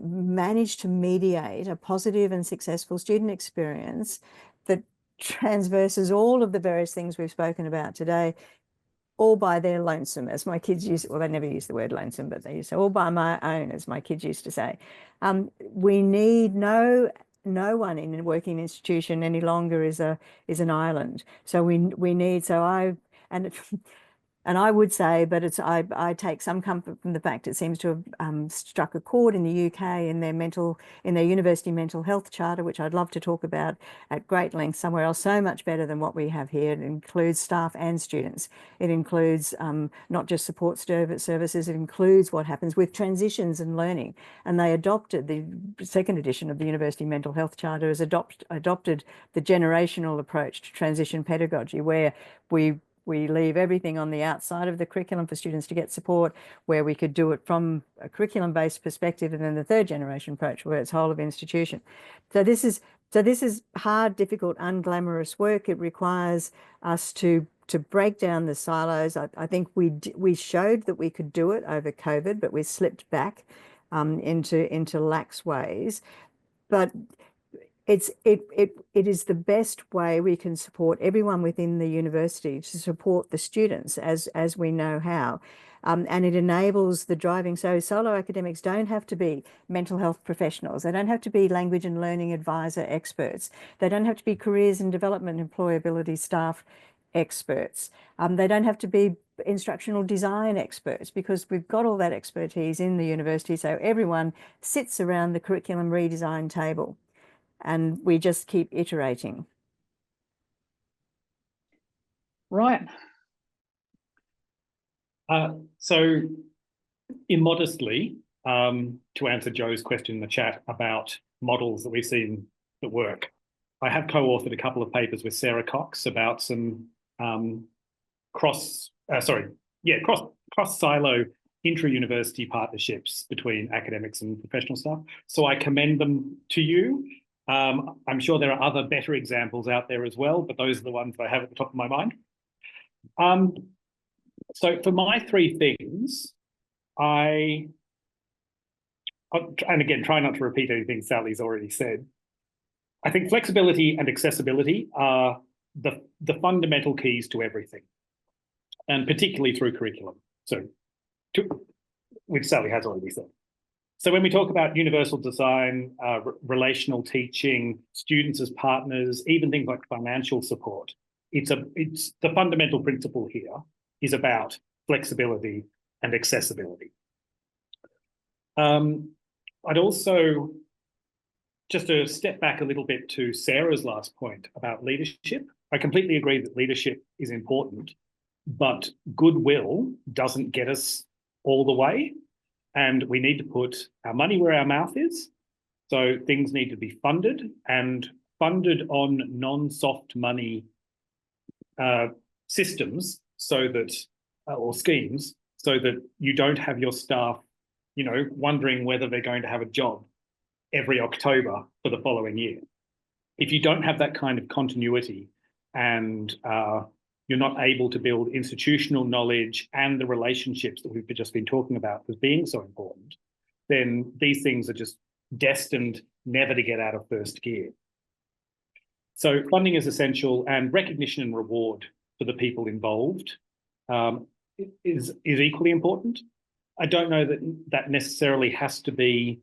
manage to mediate a positive and successful student experience that transverses all of the various things we've spoken about today, all by their lonesome, as my kids used. Well, they never use the word lonesome, but they used to say, all by my own, as my kids used to say. We need no one in a working institution any longer is an island. So we need. And I would say, but I take some comfort from the fact it seems to have struck a chord in the UK in their university mental health charter, which I'd love to talk about at great length somewhere else. So much better than what we have here. It includes staff and students. It includes not just support services. It includes what happens with transitions and learning. And they adopted the second edition of the University Mental Health Charter has adopted the generational approach to transition pedagogy, where we leave everything on the outside of the curriculum for students to get support, where we could do it from a curriculum-based perspective, and then the third generation approach where it's whole of institution. So this is hard, difficult, unglamorous work. It requires us to break down the silos. I think we showed that we could do it over COVID, but we slipped back into lax ways. But it is the best way we can support everyone within the university to support the students as we know how. And it enables the driving. So solo academics don't have to be mental health professionals. They don't have to be language and learning advisor experts. They don't have to be careers and development employability staff experts. They don't have to be instructional design experts, because we've got all that expertise in the university. So everyone sits around the curriculum redesign table, and we just keep iterating. Right. So immodestly, to answer Joe's question in the chat about models that we've seen that work, I have co-authored a couple of papers with Sarah Cox about some cross-silo intra-university partnerships between academics and professional staff. So I commend them to you. I'm sure there are other better examples out there as well, but those are the ones that I have at the top of my mind. So for my 3 things, and again, try not to repeat anything Sally's already said. I think flexibility and accessibility are the fundamental keys to everything, and particularly through curriculum. So, which Sally has already said. So when we talk about universal design, relational teaching, students as partners, even things like financial support, it's the fundamental principle here is about flexibility and accessibility. I'd also, just to step back a little bit to Sarah's last point about leadership, I completely agree that leadership is important, but goodwill doesn't get us all the way. and we need to put our money where our mouth is. So things need to be funded, and funded on non-soft money systems, so that, or schemes, so that you don't have your staff, you know, wondering whether they're going to have a job every October for the following year. If you don't have that kind of continuity, and you're not able to build institutional knowledge and the relationships that we've just been talking about as being so important, then these things are just destined never to get out of first gear. So funding is essential, and recognition and reward for the people involved is equally important. I don't know that that necessarily has to be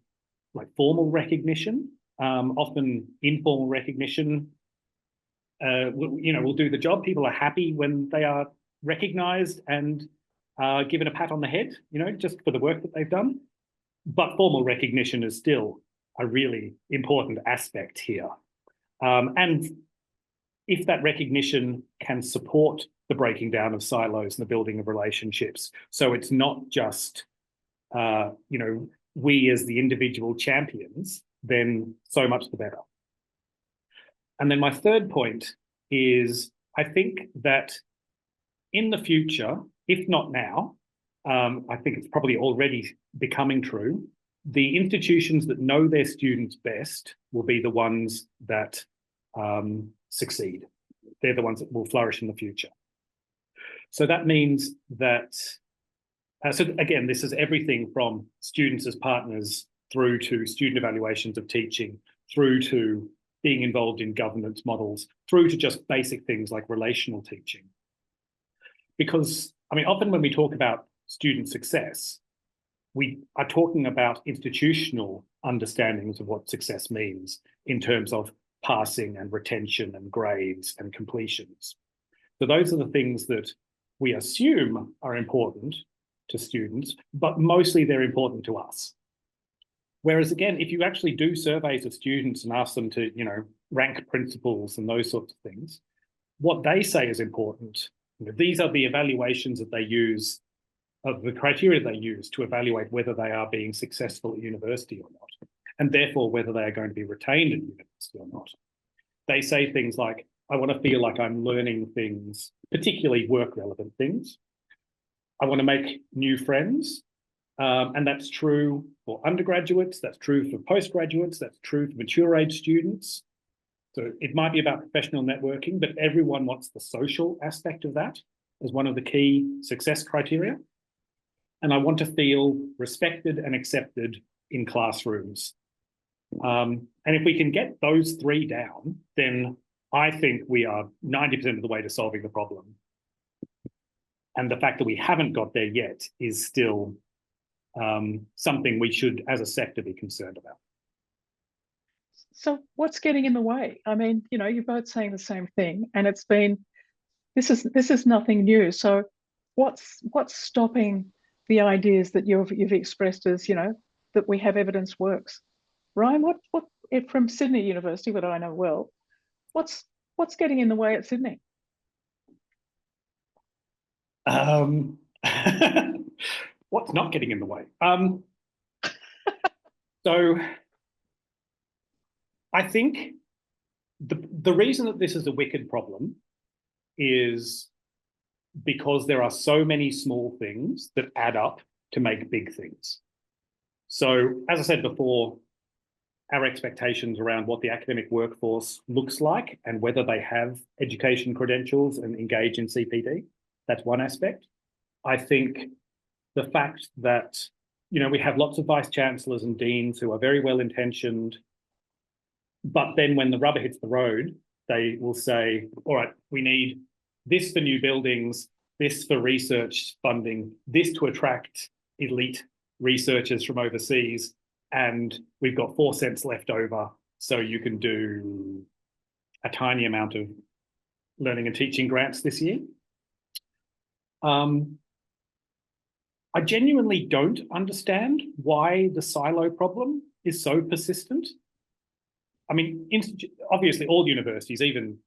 like formal recognition. Often informal recognition, will do the job. People are happy when they are recognised and given a pat on the head, you know, just for the work that they've done. But formal recognition is still a really important aspect here. And if that recognition can support the breaking down of silos and the building of relationships, so it's not just, we as the individual champions, then so much the better. And then my third point is, I think that in the future, if not now, I think it's probably already becoming true, the institutions that know their students best will be the ones that succeed. They're the ones that will flourish in the future. So that means that, so again, this is everything from students as partners through to student evaluations of teaching, through to being involved in governance models, through to just basic things like relational teaching. Because, I mean, often when we talk about student success, we are talking about institutional understandings of what success means in terms of passing and retention and grades and completions. So those are the things that we assume are important to students, but mostly they're important to us. Whereas again, if you actually do surveys of students and ask them to, rank principles and those sorts of things, what they say is important. These are the evaluations that they use, of the criteria they use to evaluate whether they are being successful at university or not, and therefore whether they are going to be retained at university or not. They say things like, I want to feel like I'm learning things, particularly work-relevant things. I want to make new friends. And that's true for undergraduates, that's true for postgraduates, that's true for mature age students. So it might be about professional networking, but everyone wants the social aspect of that as one of the key success criteria. And I want to feel respected and accepted in classrooms. And if we can get those three down, then I think we are 90% of the way to solving the problem. And the fact that we haven't got there yet is still something we should, as a sector, be concerned about. So what's getting in the way? I mean, you're both saying the same thing, and it's been, this is nothing new. So what's stopping the ideas that you've expressed as, that we have evidence works? Ryan, what from Sydney University, that I know well, what's getting in the way at Sydney? What's not getting in the way? So I think the reason that this is a wicked problem is because there are so many small things that add up to make big things. So as I said before, our expectations around what the academic workforce looks like and whether they have education credentials and engage in CPD, that's one aspect. I think the fact that, we have lots of vice chancellors and deans who are very well intentioned, but then when the rubber hits the road, they will say, all right, we need this for new buildings, this for research funding, this to attract elite researchers from overseas, and we've got 4 cents left over, so you can do a tiny amount of learning and teaching grants this year. I genuinely don't understand why the silo problem is so persistent. I mean, obviously all universities, even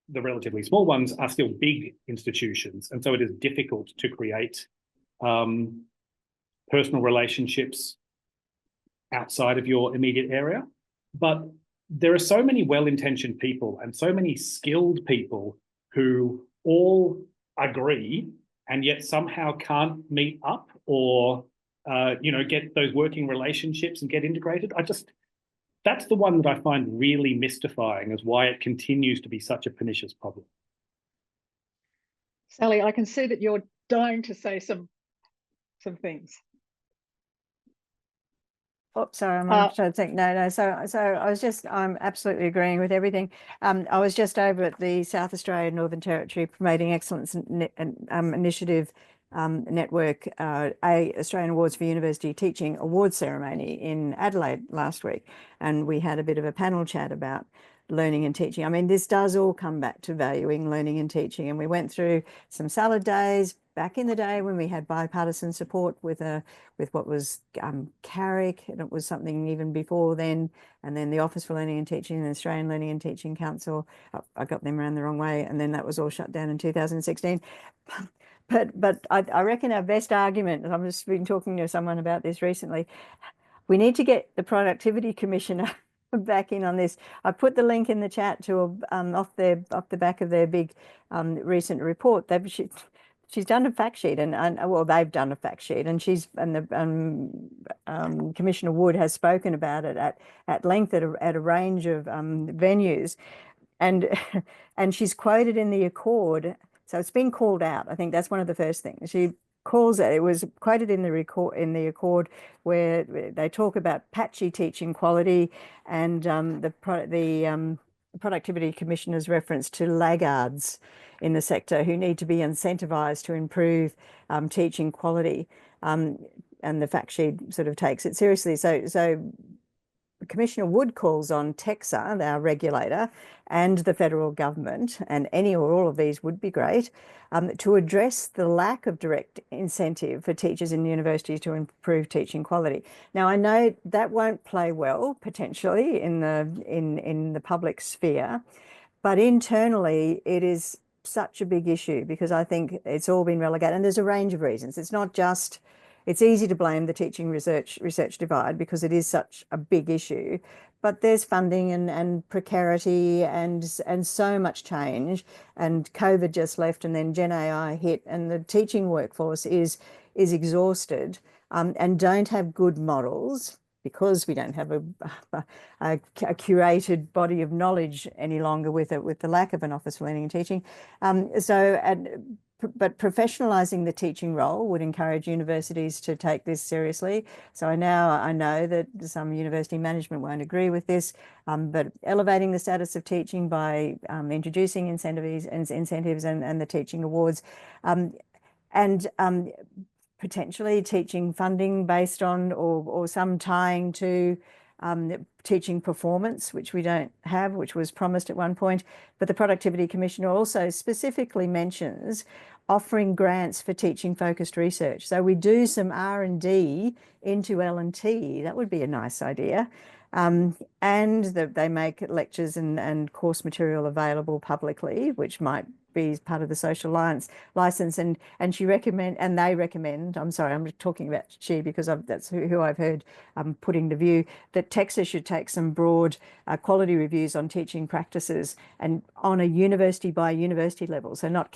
the relatively small ones, are still big institutions. And so it is difficult to create personal relationships outside of your immediate area. But there are so many well-intentioned people and so many skilled people who all agree and yet somehow can't meet up or get those working relationships and get integrated. That's the one that I find really mystifying as why it continues to be such a pernicious problem. Sally, I can see that you're dying to say some things. Oh, sorry, I'm trying to think. No. So I'm absolutely agreeing with everything. I was just over at the South Australia Northern Territory Promoting Excellence Initiative Network, Australian Awards for University Teaching Awards ceremony in Adelaide last week. And we had a bit of a panel chat about learning and teaching. I mean, this does all come back to valuing learning and teaching. And we went through some salad days back in the day when we had bipartisan support with what was CARIC, and it was something even before then, and then the Office for Learning and Teaching and the Australian Learning and Teaching Council. I got them around the wrong way, and then that was all shut down in 2016. But I reckon our best argument, and I've just been talking to someone about this recently, we need to get the Productivity Commissioner back in on this. I put the link in the chat to off the back of their big recent report. She's done a fact sheet, and well, they've done a fact sheet, and Commissioner Wood has spoken about it at length at a range of venues, and and she's quoted in the Accord. So it's been called out. I think that's one of the first things she calls it. It was quoted in the Accord where they talk about patchy teaching quality, and the Productivity Commissioner's reference to laggards in the sector who need to be incentivized to improve teaching quality, and the fact sheet sort of takes it seriously. So Commissioner Wood calls on TEXA, our regulator, and the federal government, and any or all of these would be great, to address the lack of direct incentive for teachers in universities to improve teaching quality. Now, I know that won't play well potentially in the public sphere, but internally it is such a big issue because I think it's all been relegated, and there's a range of reasons. It's not just, it's easy to blame the teaching research divide because it is such a big issue, but there's funding and precarity and so much change, and COVID just left, and then Gen AI hit, and the teaching workforce is exhausted and don't have good models because we don't have a curated body of knowledge any longer with the lack of an Office for Learning and Teaching. But professionalising the teaching role would encourage universities to take this seriously. So I know that some university management won't agree with this, but elevating the status of teaching by introducing incentives and the teaching awards, and potentially teaching funding based on or some tying to teaching performance, which we don't have, which was promised at one point. But the Productivity Commissioner also specifically mentions offering grants for teaching focused research. So we do some R&D into L&T. That would be a nice idea. And that they make lectures and course material available publicly, which might be part of the social license. And they recommend, I'm sorry, I'm talking about she because that's who I've heard putting the view that Texas should take some broad quality reviews on teaching practices and on a university by university level. So not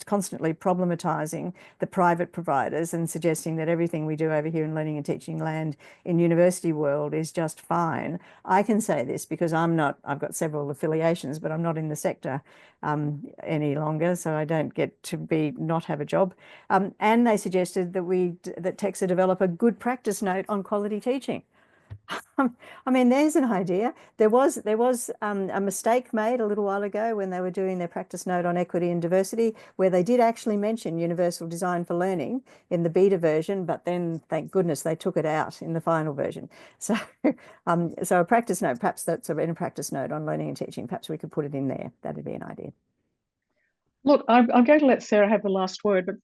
constantly problematizing the private providers and suggesting that everything we do over here in learning and teaching land in university world is just fine. I can say this because I've got several affiliations, but I'm not in the sector any longer, so I don't get to not have a job. And they suggested that TEXA develop a good practice note on quality teaching. I mean, there's an idea. There was a mistake made a little while ago when they were doing their practice note on equity and diversity, where they did actually mention universal design for learning in the beta version, but then thank goodness they took it out in the final version. So, so a practice note, perhaps that's in a practice note on learning and teaching. Perhaps we could put it in there. That'd be an idea. Look, I'm going to let Sarah have the last word, but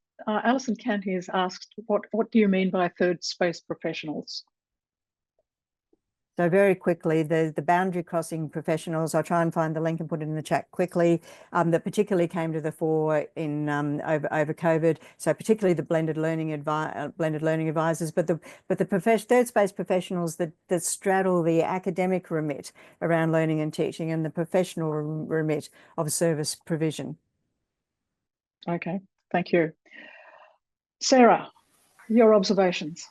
Alison Canty has asked, what do you mean by third space professionals? So very quickly, the boundary crossing professionals, I'll try and find the link and put it in the chat quickly, that particularly came to the fore in over COVID. So particularly the blended learning advisors, but the third space professionals that straddle the academic remit around learning and teaching and the professional remit of service provision. Okay, thank you. Sarah, your observations.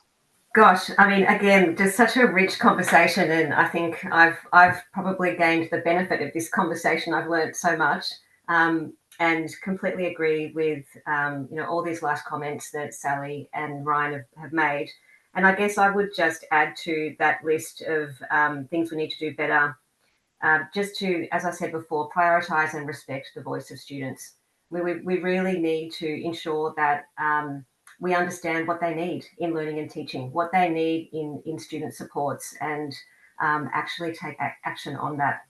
Gosh, I mean, again, just such a rich conversation, and I think I've probably gained the benefit of this conversation. I've learned so much, and completely agree with all these last comments that Sally and Ryan have made. And I guess I would just add to that list of things we need to do better, just to, as I said before, prioritise and respect the voice of students. We really need to ensure that we understand what they need in learning and teaching, what they need in student supports, and actually take action on that.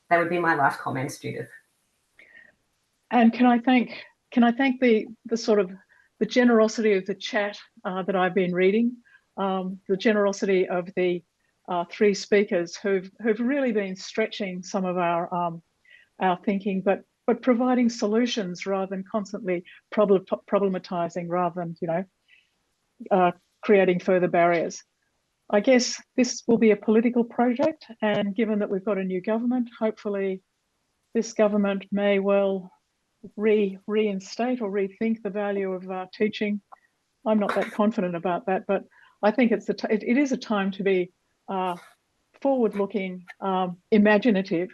That would be my last comments, Judyth. And can I thank the sort of the generosity of the chat that I've been reading, the generosity of the three speakers who've really been stretching some of our thinking, but providing solutions rather than constantly problematizing, rather than creating further barriers. I guess this will be a political project, and given that we've got a new government, hopefully this government may well reinstate or rethink the value of teaching. I'm not that confident about that, but I think it is a time to be forward-looking, imaginative.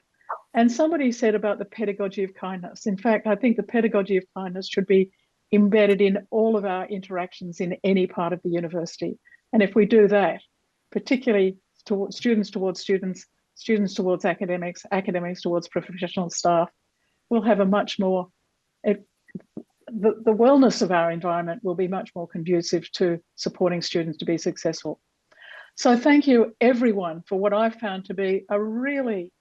And somebody said about the pedagogy of kindness. In fact, I think the pedagogy of kindness should be embedded in all of our interactions in any part of the university. And if we do that, particularly students towards students, students towards academics, academics towards professional staff, we'll have a much more, the wellness of our environment will be much more conducive to supporting students to be successful. So thank you everyone for what I've found to be a really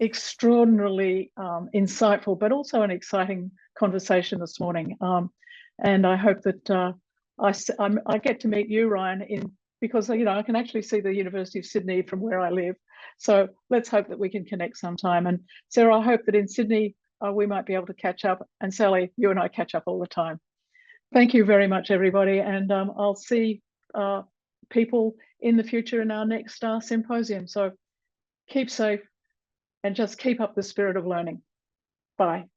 extraordinarily insightful, but also an exciting conversation this morning. And I hope that I get to meet you, Ryan, because I can actually see the University of Sydney from where I live. So let's hope that we can connect sometime. And Sarah, I hope that in Sydney we might be able to catch up. And Sally, you and I catch up all the time. Thank you very much, everybody. And I'll see people in the future in our next symposium. So keep safe and just keep up the spirit of learning. Bye.